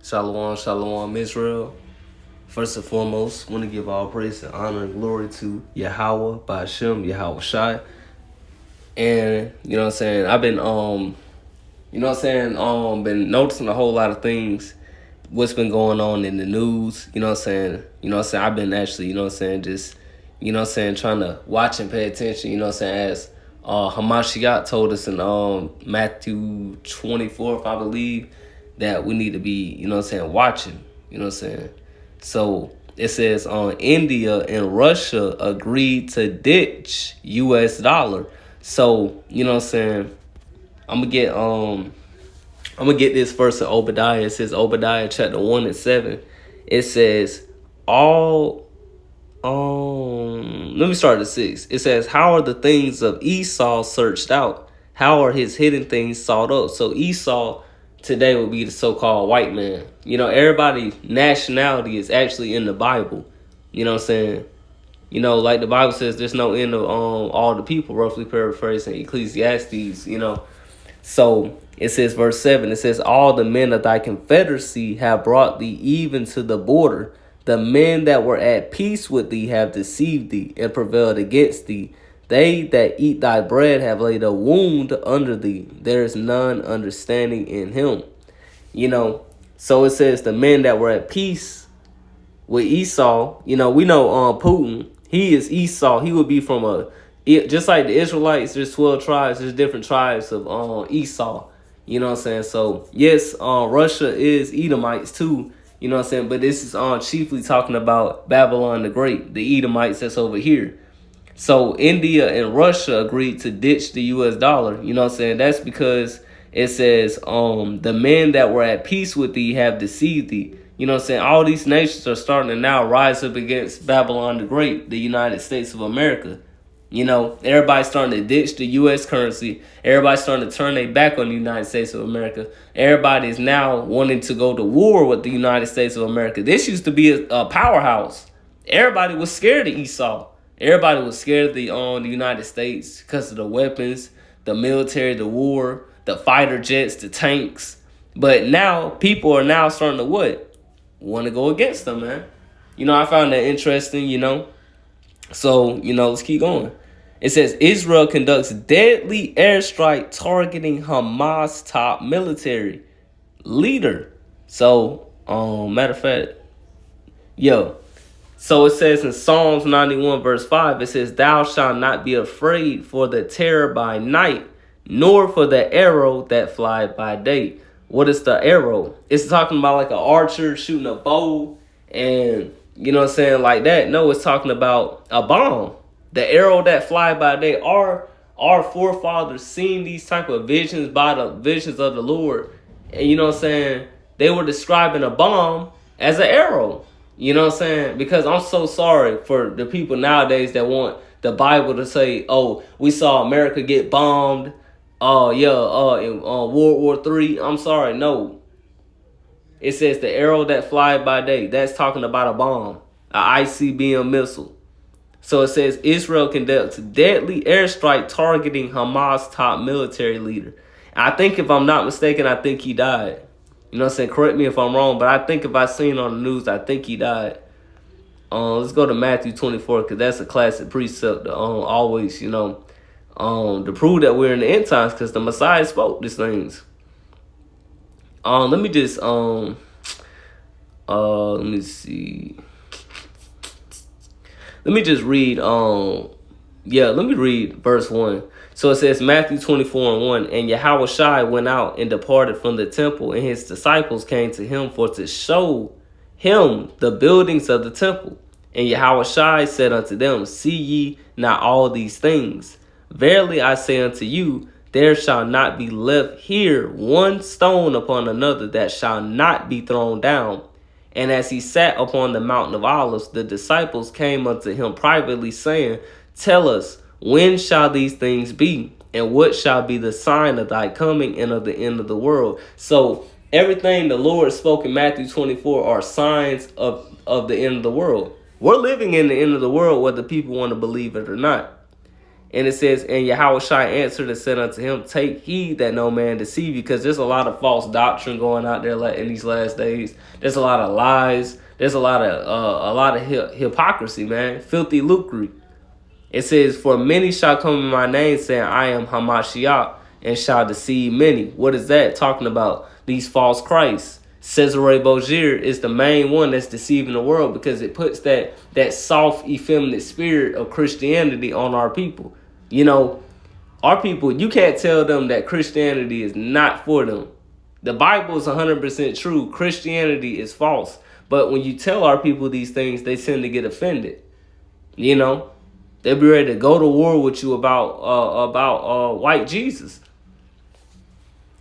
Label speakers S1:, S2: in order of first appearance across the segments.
S1: Shalom, shalom, Israel. First and foremost, want to give all praise and honor and glory to YAHAWAH, BAHASHAM, YAHAWASHI. And, I've been, been noticing a whole lot of things, what's been going on in the news, I've been actually, just, trying to watch and pay attention, as Hamashiach told us in Matthew 24, if I believe, that we need to be, watching, So it says India and Russia agreed to ditch US dollar. So, I'm gonna get this verse in Obadiah. It says Obadiah chapter 1 and 7. It says let me start at 6. It says, how are the things of Esau searched out? How are his hidden things sought up? So Esau today would be the so-called white man. Everybody's nationality is actually in the Bible. Like the Bible says, there's no end of all the people, roughly paraphrasing Ecclesiastes, So it says, verse 7, it says, all the men of thy confederacy have brought thee even to the border. The men that were at peace with thee have deceived thee and prevailed against thee. They that eat thy bread have laid a wound under thee. There is none understanding in him. So it says the men that were at peace with Esau, we know Putin, he is Esau. He would be from just like the Israelites, there's 12 tribes, there's different tribes of Esau. So yes, Russia is Edomites too. But this is chiefly talking about Babylon the Great, the Edomites that's over here. So India and Russia agreed to ditch the US dollar. That's because it says the men that were at peace with thee have deceived thee. All these nations are starting to now rise up against Babylon the Great, the United States of America. Everybody's starting to ditch the U.S. currency. Everybody's starting to turn their back on the United States of America. Everybody is now wanting to go to war with the United States of America. This used to be a powerhouse. Everybody was scared of Esau. Everybody was scared of the United States because of the weapons, the military, the war, the fighter jets, the tanks. But now people are now starting to what? Want to go against them, man. I found that interesting, So, let's keep going. It says Israel conducts deadly airstrike targeting Hamas top military leader. So, matter of fact, So it says in Psalms 91 verse 5, it says, thou shalt not be afraid for the terror by night, nor for the arrow that fly by day. What is the arrow? It's talking about like an archer shooting a bow and like that. No, it's talking about a bomb. The arrow that fly by day. Our forefathers seen these type of visions by the visions of the Lord. And they were describing a bomb as an arrow. Because I'm so sorry for the people nowadays that want the Bible to say, oh, we saw America get bombed. In World War III. I'm sorry, no. It says the arrow that fly by day. That's talking about a bomb, an ICBM missile. So it says Israel conducts deadly airstrike targeting Hamas top military leader. I think if I'm not mistaken, I think he died. Correct me if I'm wrong, but I think if I seen on the news, I think he died. Let's go to Matthew 24 because that's a classic precept to always, to prove that we're in the end times because the Messiah spoke these things. Let me just let me see. Let me just read let me read verse 1. So it says Matthew 24 and 1, and YAHAWASHI went out and departed from the temple, and his disciples came to him for to show him the buildings of the temple. And YAHAWASHI said unto them, see ye not all these things? Verily I say unto you, there shall not be left here one stone upon another that shall not be thrown down. And as he sat upon the mountain of Olives, the disciples came unto him privately, saying, tell us, when shall these things be? And what shall be the sign of thy coming and of the end of the world? So everything the Lord spoke in Matthew 24 are signs of the end of the world. We're living in the end of the world, whether people want to believe it or not. And it says, and Yahawashi answered and said unto him, take heed that no man deceive you, because there's a lot of false doctrine going out there like in these last days. There's a lot of lies. There's a lot of hypocrisy, man. Filthy lucre. It says, for many shall come in my name, saying, I am Hamashiach, and shall deceive many. What is that talking about? These false Christs. Cesare Borgia is the main one that's deceiving the world, because it puts that soft, effeminate spirit of Christianity on our people. You know, our people, you can't tell them that Christianity is not for them. The Bible is 100% true. Christianity is false. But when you tell our people these things, they tend to get offended. You know, they'll be ready to go to war with you about white Jesus.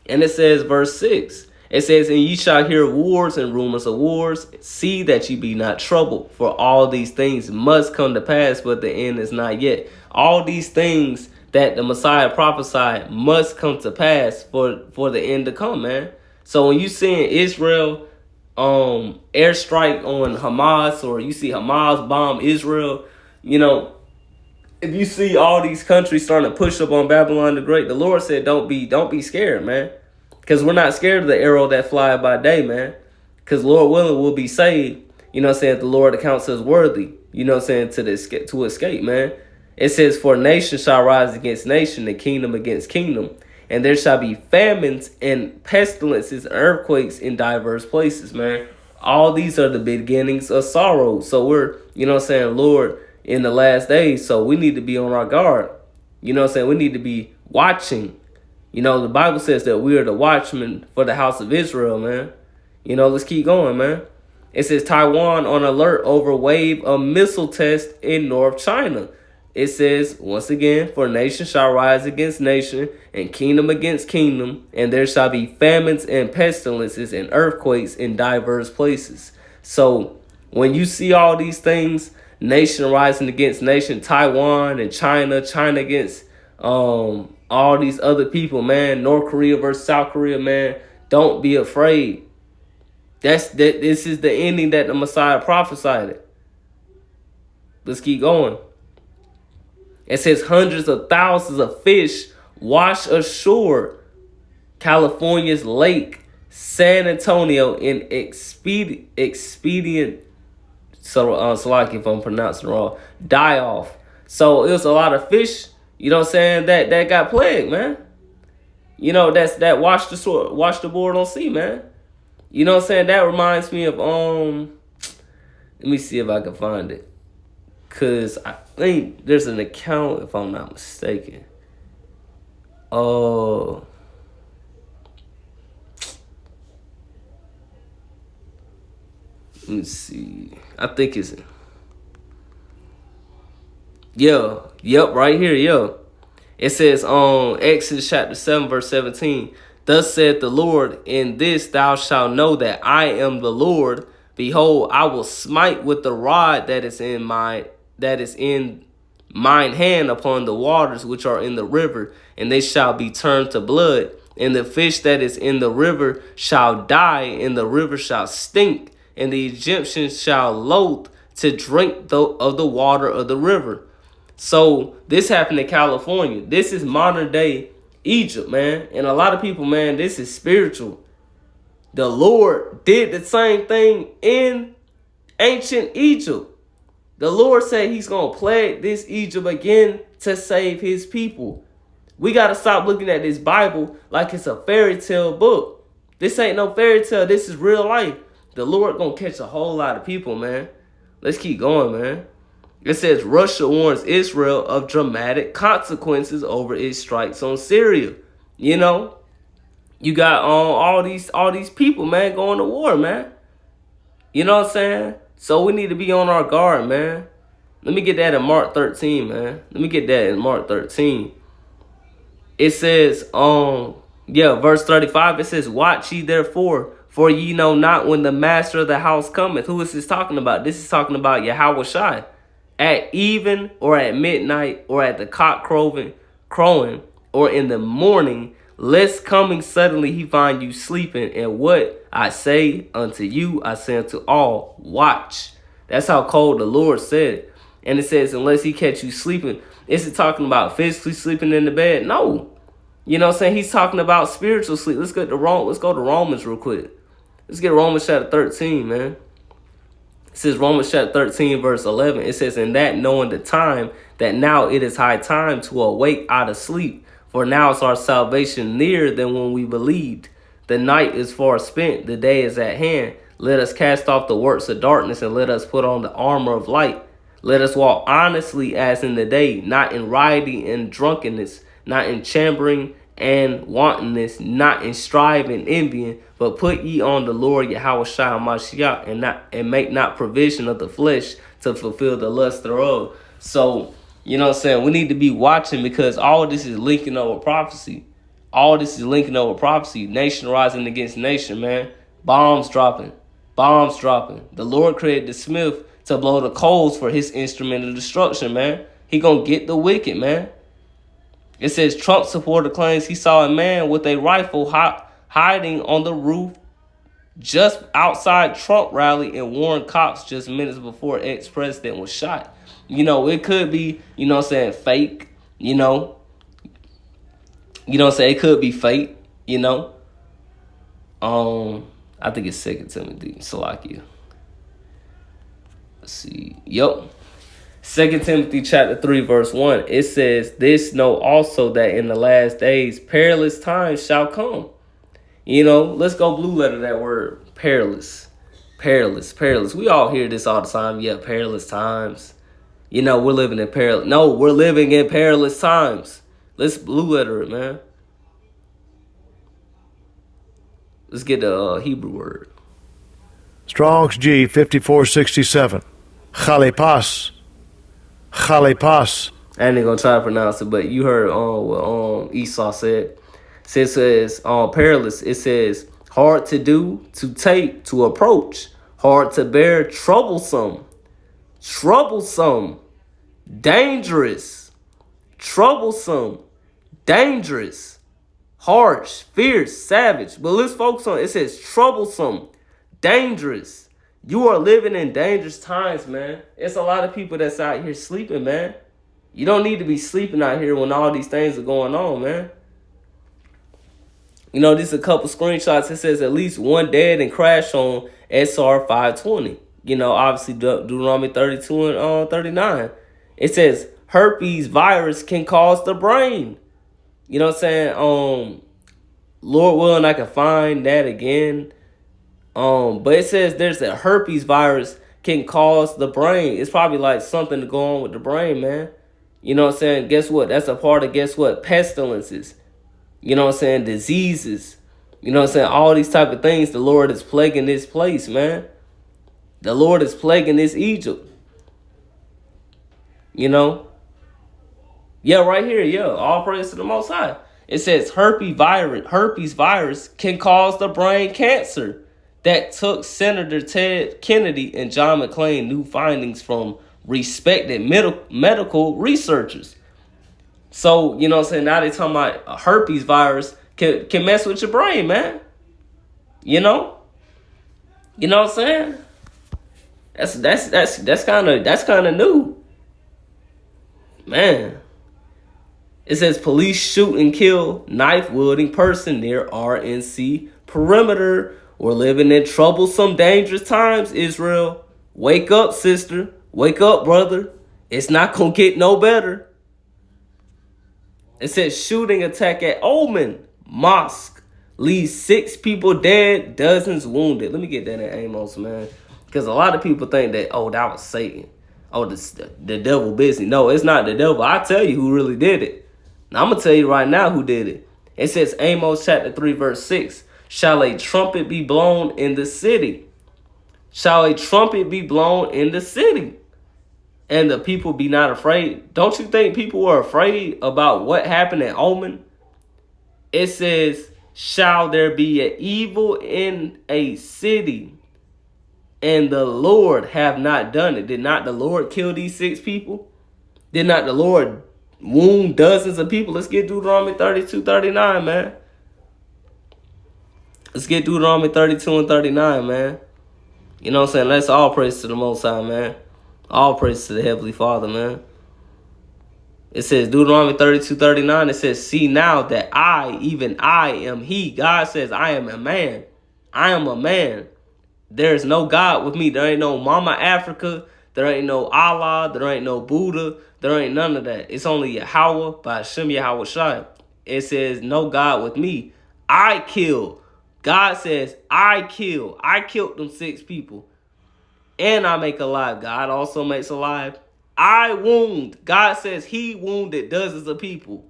S1: And it says, verse 6, it says, and ye shall hear wars and rumors of wars. See that ye be not troubled, for all these things must come to pass, but the end is not yet. All these things that the Messiah prophesied must come to pass for the end to come, man. So when you see Israel airstrike on Hamas, or you see Hamas bomb Israel, you know, if you see all these countries starting to push up on Babylon the Great, the Lord said, don't be scared, man. Because we're not scared of the arrow that fly by day, man. Because Lord willing, we'll be saved. You know what I'm saying? The Lord accounts us worthy, you know what I'm saying, to escape, man. It says, for nation shall rise against nation, and kingdom against kingdom. And there shall be famines and pestilences and earthquakes in diverse places, man. All these are the beginnings of sorrow. So we're, you know what I'm saying, Lord, in the last days. So we need to be on our guard. You know what I'm saying? We need to be watching. You know, the Bible says that we are the watchmen for the house of Israel, man. You know, let's keep going, man. It says Taiwan on alert over wave of missile test in North China. It says, once again, for nation shall rise against nation, and kingdom against kingdom, and there shall be famines and pestilences and earthquakes in diverse places. So when you see all these things, nation rising against nation, Taiwan and China against all these other people, man, North Korea versus South Korea, man, don't be afraid. This is the ending that the Messiah prophesied. Let's keep going. It says hundreds of thousands of fish wash ashore California's Lake San Antonio in expedient. So like if I'm pronouncing it wrong, die off. So it was a lot of fish, you know what I'm saying, that got plagued, man. You know, that washed the board on sea, man. You know what I'm saying? That reminds me of let me see if I can find it. Cause I think there's an account, if I'm not mistaken. Let me see. I think it's right here, It says on Exodus chapter 7, verse 17, thus saith the Lord, in this thou shalt know that I am the Lord. Behold, I will smite with the rod that is in mine hand upon the waters which are in the river, and they shall be turned to blood. And the fish that is in the river shall die, and the river shall stink, and the Egyptians shall loathe to drink of the water of the river. So this happened in California. This is modern day Egypt, man. And a lot of people, man, this is spiritual. The Lord did the same thing in ancient Egypt. The Lord said he's going to plague this Egypt again to save his people. We got to stop looking at this Bible like it's a fairy tale book. This ain't no fairy tale. This is real life. The Lord going to catch a whole lot of people, man. Let's keep going, man. It says Russia warns Israel of dramatic consequences over its strikes on Syria. You know, you got all these people, man, going to war, man. You know what I'm saying? So we need to be on our guard, man. Let me get that in Mark 13, man. Let me get that in Mark 13. It says, verse 35, it says, watch ye therefore, for ye know not when the master of the house cometh. Who is this talking about? This is talking about Yahawashi. At even, or at midnight, or at the cock crowing, or in the morning, lest coming suddenly he find you sleeping. And what I say unto you, I say unto all, watch. That's how cold the Lord said. And it says, unless he catch you sleeping. Is it talking about physically sleeping in the bed? No. You know what I'm saying? He's talking about spiritual sleep. Let's go to Romans real quick. Let's get Romans chapter 13, man. It says Romans chapter 13, verse 11. It says, "In that knowing the time, that now it is high time to awake out of sleep. For now is our salvation nearer than when we believed. The night is far spent, the day is at hand. Let us cast off the works of darkness, and let us put on the armor of light. Let us walk honestly as in the day, not in rioting and drunkenness, not in chambering and wantonness, not in strife and envying, but put ye on the Lord YAHAWASHI Mashiach, and make not provision of the flesh to fulfill the lust thereof." So, you know what I'm saying? We need to be watching, because all this is linking up with prophecy. All this is linking up with prophecy. Nation rising against nation, man. Bombs dropping. Bombs dropping. The Lord created the smith to blow the coals for his instrument of destruction, man. He gonna get the wicked, man. It says Trump supporter claims he saw a man with a rifle hiding on the roof just outside Trump rally and warned cops just minutes before ex-president was shot. You know, it could be, you know what I'm saying, fake, you know. You know what I'm saying? It could be fake, you know. I think it's 2 Timothy, Salakia. Let's see. Yep. 2 Timothy chapter 3, verse 1. It says, "This know also that in the last days perilous times shall come." You know, let's go blue letter that word. Perilous. Perilous. Perilous. We all hear this all the time. Yeah, perilous times. You know, we're living in perilous. No, we're living in perilous times. Let's blue letter it, man. Let's get the Hebrew word.
S2: Strong's G 5467. Chalepas. Chalepas.
S1: I ain't gonna try to pronounce it, but you heard what Esau said. It says perilous. It says hard to do, to take, to approach, hard to bear, troublesome, troublesome, dangerous, troublesome, dangerous, harsh, fierce, savage. But let's focus on it. It says troublesome, dangerous. You are living in dangerous times, man. It's a lot of people that's out here sleeping, man. You don't need to be sleeping out here when all these things are going on, man. You know, this is a couple screenshots. It says at least one dead and crash on SR 520. You know, obviously Deuteronomy 32 and 39. It says herpes virus can cause the brain. You know what I'm saying? Lord willing, I can find that again. But it says there's a herpes virus can cause the brain. It's probably like something to go on with the brain, man. You know what I'm saying? Guess what? That's a part of, guess what? Pestilences. You know what I'm saying? Diseases. You know what I'm saying? All these type of things the Lord is plaguing this place, man. The Lord is plaguing this Egypt. You know? Yeah, right here. Yeah, all praise to the Most High. It says herpes virus can cause the brain cancer. That took Senator Ted Kennedy and John McCain new findings from respected medical researchers. So, you know what I'm saying? Now they talking about a herpes virus can mess with your brain, man. You know? You know what I'm saying? That's kind of new. Man. It says police shoot and kill knife wielding person near RNC perimeter. We're living in troublesome, dangerous times, Israel. Wake up, sister. Wake up, brother. It's not going to get no better. It says shooting attack at Oman Mosque. Leaves 6 people dead, dozens wounded. Let me get that in Amos, man. Because a lot of people think that, oh, that was Satan. Oh, the devil busy. No, it's not the devil. I'll tell you who really did it. Now, I'm going to tell you right now who did it. It says Amos chapter 3, verse 6. Shall a trumpet be blown in the city? Shall a trumpet be blown in the city? And the people be not afraid? Don't you think people were afraid about what happened at Oman? It says, shall there be an evil in a city, and the Lord have not done it? Did not the Lord kill these 6 people? Did not the Lord wound dozens of people? Let's get Deuteronomy 32:39, man. Let's get Deuteronomy 32 and 39, man. You know what I'm saying? Let's all praise to the Most High, man. All praise to the Heavenly Father, man. It says, Deuteronomy 32:39, it says, see now that I, even I, am he. God says, I am a man. I am a man. There is no God with me. There ain't no Mama Africa. There ain't no Allah. There ain't no Buddha. There ain't none of that. It's only YAHAWAH, BAHASHAM, YAHAWASHI. It says, no God with me. I kill. God says, I kill. I killed them 6 people. And I make alive. God also makes alive. I wound. God says he wounded dozens of people.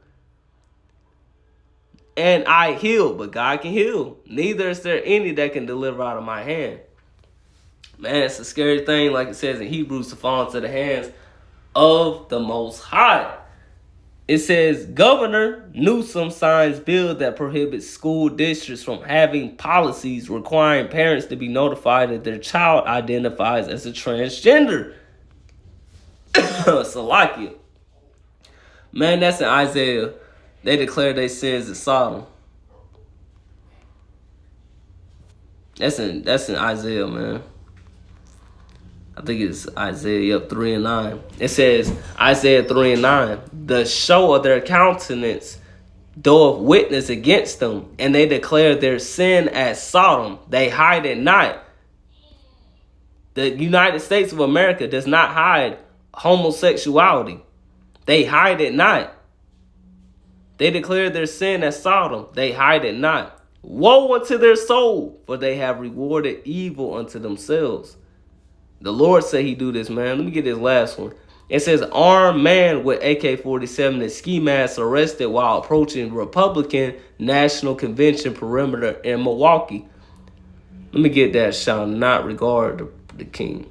S1: And I heal, but God can heal. Neither is there any that can deliver out of my hand. Man, it's a scary thing, like it says in Hebrews, to fall into the hands of the Most High. It says, Governor Newsom signs bill that prohibits school districts from having policies requiring parents to be notified that their child identifies as a transgender. Salakia. Man, that's in Isaiah. They declare their sins as Sodom. That's in Isaiah, man. I think it's Isaiah 3 and 9. It says, Isaiah 3 and 9, the show of their countenance doth witness against them, and they declare their sin as Sodom. They hide it not. The United States of America does not hide homosexuality. They hide it not. They declare their sin as Sodom. They hide it not. Woe unto their soul, for they have rewarded evil unto themselves. The Lord said he do this, man. Let me get this last one. It says, armed man with AK-47 and ski mask arrested while approaching Republican National Convention perimeter in Milwaukee. Let me get that. Shall not regard the king.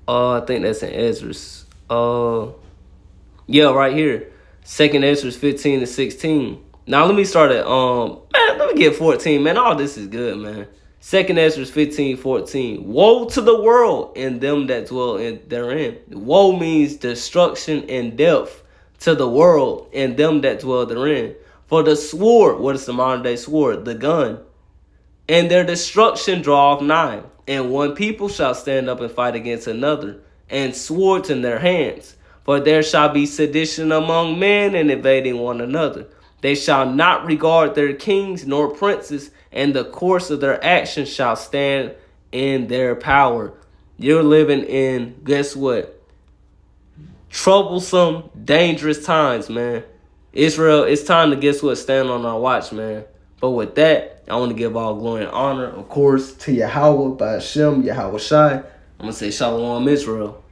S1: I think that's in Ezra's. Yeah, right here. 2nd Ezra 15 to 16. Now let me start at man, let me get 14, man. All this is good, man. 2nd Ezra 15:14. Woe to the world and them that dwell therein. Woe means destruction and death to the world and them that dwell therein. For the sword, what is the modern day sword? The gun. And their destruction draweth nigh. And one people shall stand up and fight against another, and swords in their hands. For there shall be sedition among men, and invading one another. They shall not regard their kings nor princes, and the course of their actions shall stand in their power. You're living in, guess what? Troublesome, dangerous times, man. Israel, it's time to, guess what, stand on our watch, man. But with that, I want to give all glory and honor, of course, to Yahawah, BAHASHAM, YAHAWASHI. I'm going to say Shalom, Israel.